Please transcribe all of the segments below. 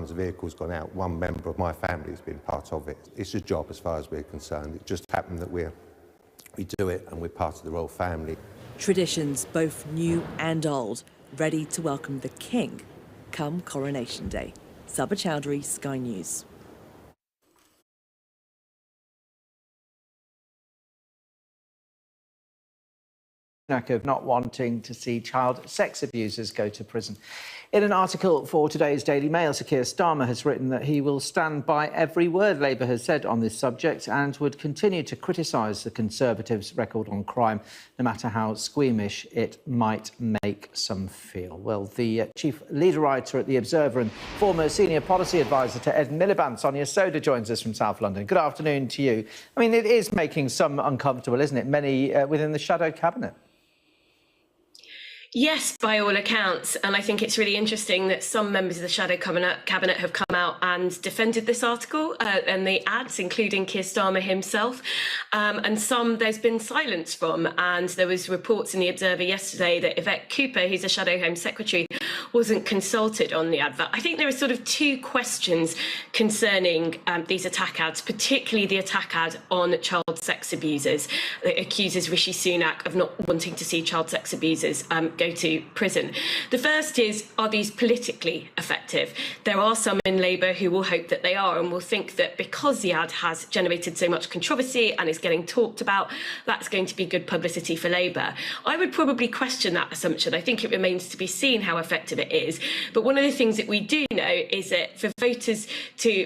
times the vehicle's gone out, one member of my family has been part of it. It's a job as far as we're concerned. It just happened that we do it and we're part of the royal family. Traditions both new and old, ready to welcome the King come Coronation Day. Sabah Chowdhury, Sky News. Of not wanting to see child sex abusers go to prison. In an article for today's Daily Mail, Sir Keir Starmer has written that he will stand by every word Labour has said on this subject and would continue to criticise the Conservatives' record on crime, no matter how squeamish it might make some feel. Well, the chief leader writer at The Observer and former senior policy advisor to Ed Miliband, Sonia Soda, joins us from South London. Good afternoon to you. I mean, it is making some uncomfortable, isn't it? Many within the shadow cabinet. Yes, by all accounts. And I think it's really interesting that some members of the shadow cabinet have come out and defended this article and the ads, including Keir Starmer himself. And some there's been silence from. And there was reports in The Observer yesterday that Yvette Cooper, who's a Shadow Home Secretary, wasn't consulted on the advert. I think there are sort of two questions concerning these attack ads, particularly the attack ad on child sex abusers that accuses Rishi Sunak of not wanting to see child sex abusers go to prison. The first is, are these politically effective? There are some in Labour who will hope that they are and will think that because the ad has generated so much controversy and is getting talked about, that's going to be good publicity for Labour. I would probably question that assumption. I think it remains to be seen how effective it is. But one of the things that we do know is that for voters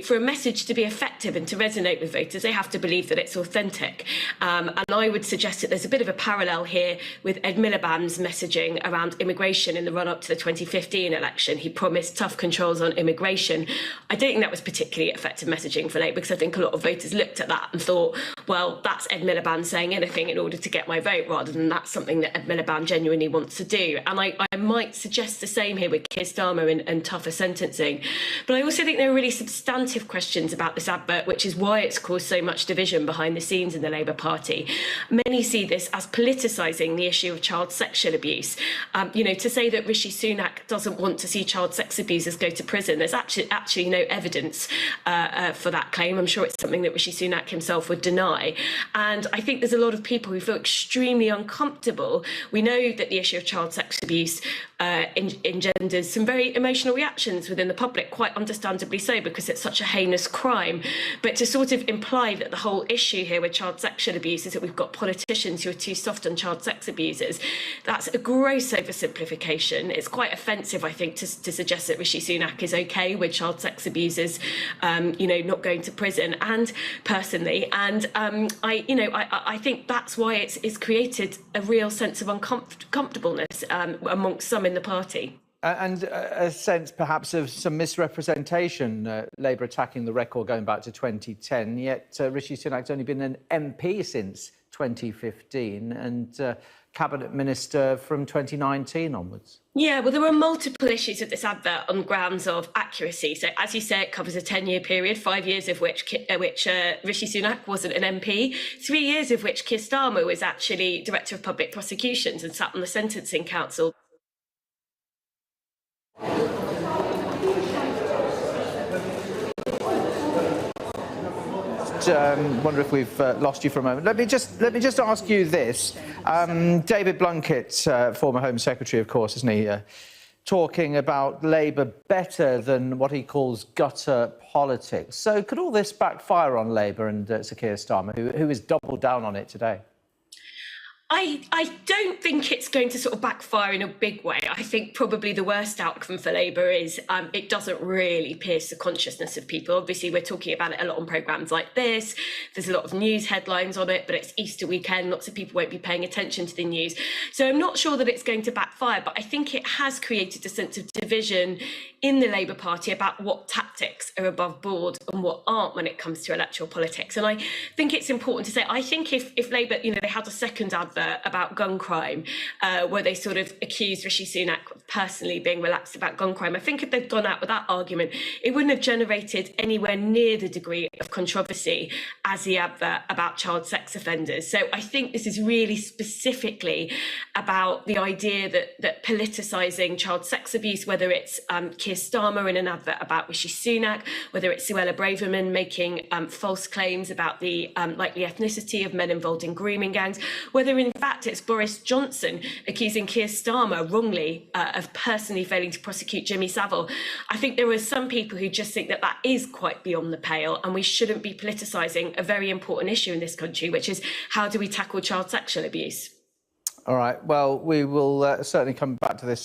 for a message to be effective and to resonate with voters, they have to believe that it's authentic. And I would suggest that there's a bit of a parallel here with Ed Miliband's messaging around immigration in the run-up to the 2015 election. He promised tough controls on immigration. I don't think that was particularly effective messaging for Labour, because I think a lot of voters looked at that and thought, well, that's Ed Miliband saying anything in order to get my vote, rather than that's something that Ed Miliband genuinely wants to do. And I might suggest the same here with Keir Starmer and tougher sentencing. But I also think there are really substantive questions about this advert, which is why it's caused so much division behind the scenes in the Labour Party. Many see this as politicising the issue of child sexual abuse. To say that Rishi Sunak doesn't want to see child sex abusers go to prison, there's actually no evidence for that claim. I'm sure it's something that Rishi Sunak himself would deny. And I think there's a lot of people who feel extremely uncomfortable. We know that the issue of child sex abuse engenders some very emotional reactions within the public, quite understandably so, because it's such a heinous crime. But to sort of imply that the whole issue here with child sexual abuse is that we've got politicians who are too soft on child sex abusers, that's a gross oversimplification. It's quite offensive, I think, to suggest that Rishi Sunak is okay with child sex abusers, not going to prison. And personally, I think that's why it's created a real sense of uncomfortableness amongst some in the party. And a sense perhaps of some misrepresentation, Labour attacking the record going back to 2010, yet Rishi Sunak's only been an MP since 2015 and Cabinet Minister from 2019 onwards. Yeah, well, there were multiple issues with this advert on grounds of accuracy. So, as you say, it covers a 10-year period, 5 years of which Rishi Sunak wasn't an MP, 3 years of which Keir Starmer was actually Director of Public Prosecutions and sat on the Sentencing Council. Wonder if we've lost you for a moment. Let me just ask you this. David Blunkett, former Home Secretary, of course, isn't he, talking about Labour better than what he calls gutter politics. So could all this backfire on Labour and Sir Keir Starmer, who has doubled down on it today? I don't think it's going to sort of backfire in a big way. I think probably the worst outcome for Labour is it doesn't really pierce the consciousness of people. Obviously, we're talking about it a lot on programmes like this. There's a lot of news headlines on it, but it's Easter weekend. Lots of people won't be paying attention to the news. So I'm not sure that it's going to backfire, but I think it has created a sense of division in the Labour Party about what tactics are above board and what aren't when it comes to electoral politics. And I think it's important to say, I think if Labour, they had a second advert advert about gun crime, where they sort of accused Rishi Sunak of personally being relaxed about gun crime. I think if they'd gone out with that argument, it wouldn't have generated anywhere near the degree of controversy as the advert about child sex offenders. So I think this is really specifically about the idea that politicising child sex abuse, whether it's Keir Starmer in an advert about Rishi Sunak, whether it's Suella Braverman making false claims about the likely ethnicity of men involved in grooming gangs, whether in fact it's Boris Johnson accusing Keir Starmer wrongly of personally failing to prosecute Jimmy Savile. I think there are some people who just think that that is quite beyond the pale, and we shouldn't be politicising a very important issue in this country, which is how do we tackle child sexual abuse? All right, well, we will certainly come back to this